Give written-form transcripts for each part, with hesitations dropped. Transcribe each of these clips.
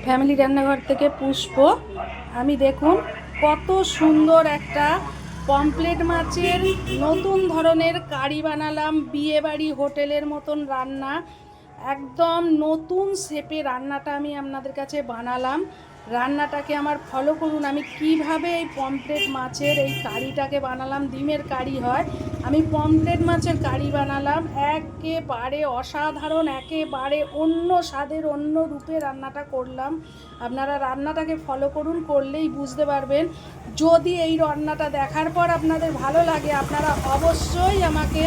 Family রান্নাঘর থেকে পুষ্প। আমি দেখুন কত সুন্দর একটা পমফ্রেট মাছের নতুন ধরনের কারি বানালাম। বিয়েবাড়ি হোটেলের মতন রান্না, একদম নতুন শেপে রান্নাটা আমি আপনাদের কাছে বানালাম। রান্নাটাকে আমার ফলো করুন। আমি কিভাবে এই পমফ্রেট মাছের এই কারিটাকে বানালাম। ডিমের কারি হয়, আমি পমফ্রেট মাছের কারি বানালাম। একেবারে অসাধারণ, একেবারে অন্য স্বাদের, অন্য রূপে রান্নাটা করলাম। আপনারা রান্নাটাকে ফলো করুন, করলেই বুঝতে পারবেন। যদি এই রান্নাটা দেখার পর আপনাদের ভালো লাগে, আপনারা অবশ্যই আমাকে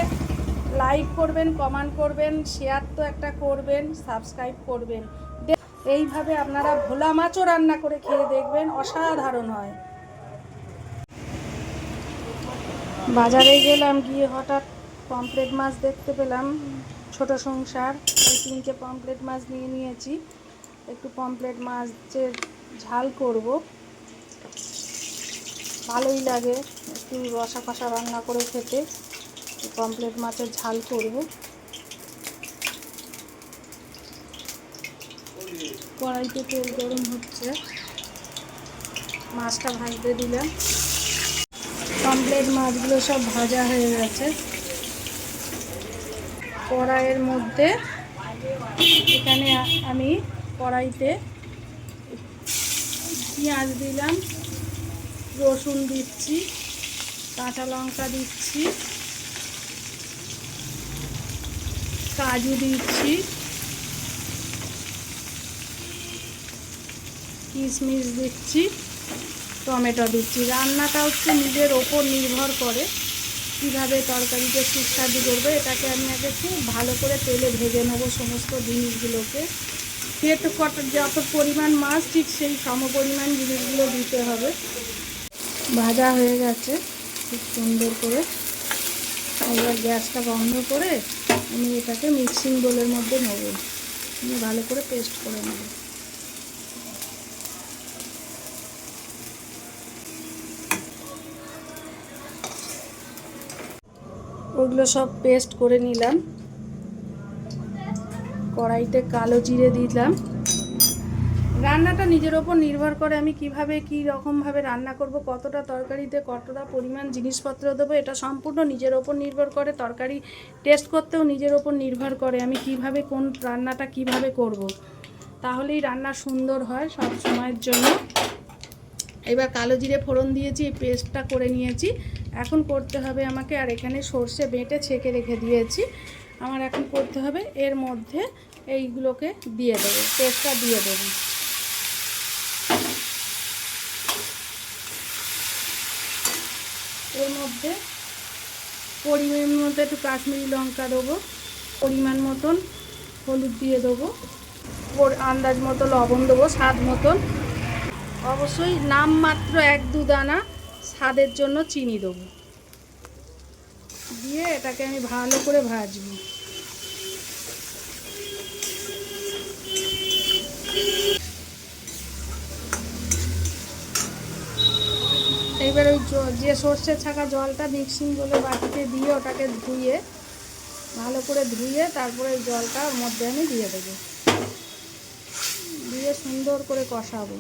লাইক করবেন, কমেন্ট করবেন, শেয়ার তো একটা করবেন, সাবস্ক্রাইব করবেন। এইভাবে আপনারা ভোলা মাছও রান্না করে খেয়ে দেখবেন, অসাধারণ হয়। বাজারে গেলাম, গিয়ে হঠাৎ পমফ্রেট মাছ দেখতে পেলাম। ছোট সংসার, এই 3টে পমফ্রেট মাছ নিয়ে নিয়েছি। একটু পমফ্রেট মাছের ঝাল করব, ভালোই লাগে একটু রসা কষা রান্না করে খেতে। পমফ্রেট মাছের ঝাল করব। কড়াইতে তেল গরম হচ্ছে, মাছটা ভাজতে দিলাম। পমফ্রেট মাছগুলো সব ভাজা হয়ে গেছে। কড়াইয়ের মধ্যে এখানে আমি কড়াইতে পেঁয়াজ দিলাম, রসুন দিচ্ছি, কাঁচা লঙ্কা দিচ্ছি, কাজু দিচ্ছি, কিশমিশ দিচ্ছি, টমেটো দিচ্ছি। রান্নাটা হচ্ছে নিজের ওপর নির্ভর করে কীভাবে তরকারিতে সুস্বাদু করবে। এটাকে আমি আগে খুব ভালো করে তেলে ভেজে নেব সমস্ত জিনিসগুলোকে। যত পরিমাণ মাছ ঠিক সেই সমপরিমাণ জিনিসগুলো দিতে হবে। ভাজা হয়ে গেছে খুব সুন্দর করে। এবার গ্যাসটা বন্ধ করে আমি এটাকে মিক্সিং বোলের মধ্যে নেব, নিয়ে ভালো করে পেস্ট করে নেব। ওগুলো সব পেস্ট করে নিলাম। কড়াইতে কালো জিরে দিলাম। রান্নাটা নিজের ওপর নির্ভর করে আমি কিভাবে কী রকমভাবে রান্না করব, কতটা তরকারিতে কতটা পরিমাণ জিনিসপত্র দেবো, এটা সম্পূর্ণ নিজের ওপর নির্ভর করে। তরকারি টেস্ট করতেও নিজের ওপর নির্ভর করে আমি কিভাবে কোন রান্নাটা কিভাবে করব, তাহলেই রান্না সুন্দর হয় সব সময়ের জন্য। এবার কালো জিরে ফোড়ন দিয়েছি, পেস্টটা করে নিয়েছি। এখন করতে হবে আমাকে, আর এখানে সর্ষে বেটে ছেঁকে রেখে দিয়েছি। আমার এখন করতে হবে এর মধ্যে এইগুলোকে দিয়ে দেবো, পেস্টটা দিয়ে দেবো। এর মধ্যে পরিমাণ মতো একটু কাশ্মীরি লঙ্কা দেবো, পরিমাণ মতন হলুদ দিয়ে দেবো, আন্দাজ মতো লবণ দেবো, স্বাদ মতন। অবশ্যই নামমাত্র 1-2 দানা স্বাদের জন্য চিনি দেবো। দিয়ে এটাকে আমি ভালো করে ভাজবো। এইবার ওই যে সর্ষে ছাকা জলটা মিক্সিং বলে বাটিতে দিয়ে ওটাকে ধুয়ে ভালো করে ধুয়ে তারপরে ওই জলটা ওর মধ্যে আমি দিয়ে দেবো, দিয়ে সুন্দর করে কষাবো।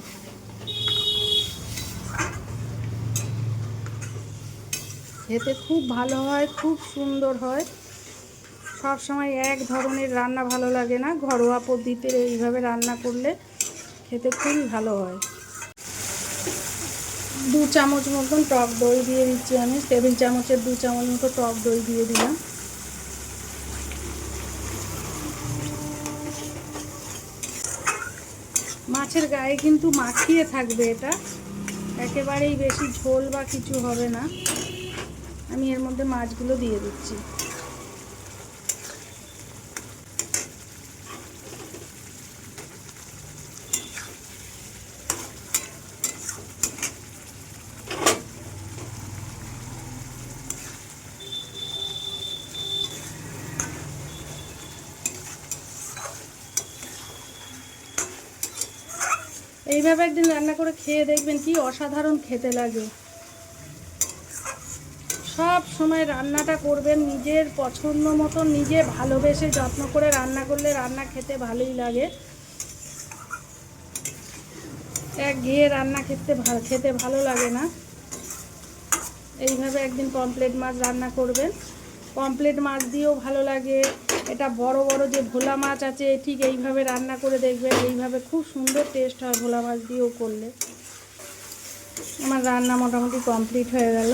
খেতে খুব ভালো হয়, খুব সুন্দর হয়। সব সময় এক ধরনের রান্না ভালো লাগে না, ঘরোয়া পদ্ধতিতে এইভাবে রান্না করলে খেতে খুবই ভালো হয়। 2 চামচ মতন টক দই দিয়ে দিচ্ছি আমি, টেবিল চামচের 2 চামচ মতো টক দই দিয়ে দিলাম। মাছের গায়ে কিন্তু মাখিয়ে থাকবে এটা, একেবারেই বেশি ঝোল বা কিছু হবে না। আমি এর মধ্যে মাছগুলো দিয়ে দিচ্ছি। এইভাবে একদিন রান্না করে খেয়ে দেখবেন কি অসাধারণ খেতে লাগে। সব সময় রান্নাটা করবেন নিজের পছন্দ মতো, নিজে ভালোবেসে যত্ন করে রান্না করলে রান্না খেতে ভালোই লাগে। একঘেয়ে রান্না খেতে ভালো লাগে না। এইভাবে একদিন পমফ্রেট মাছ রান্না করবেন। পমফ্রেট মাছ দিয়েও ভালো লাগে। এটা বড় বড় যে ভোলা মাছ আছে ঠিক এইভাবে রান্না করে দেখবেন, এইভাবে খুব সুন্দর টেস্ট হয় ভোলা মাছ দিয়েও করলে। আমার রান্না মোটামুটি কমপ্লিট হয়ে গেল।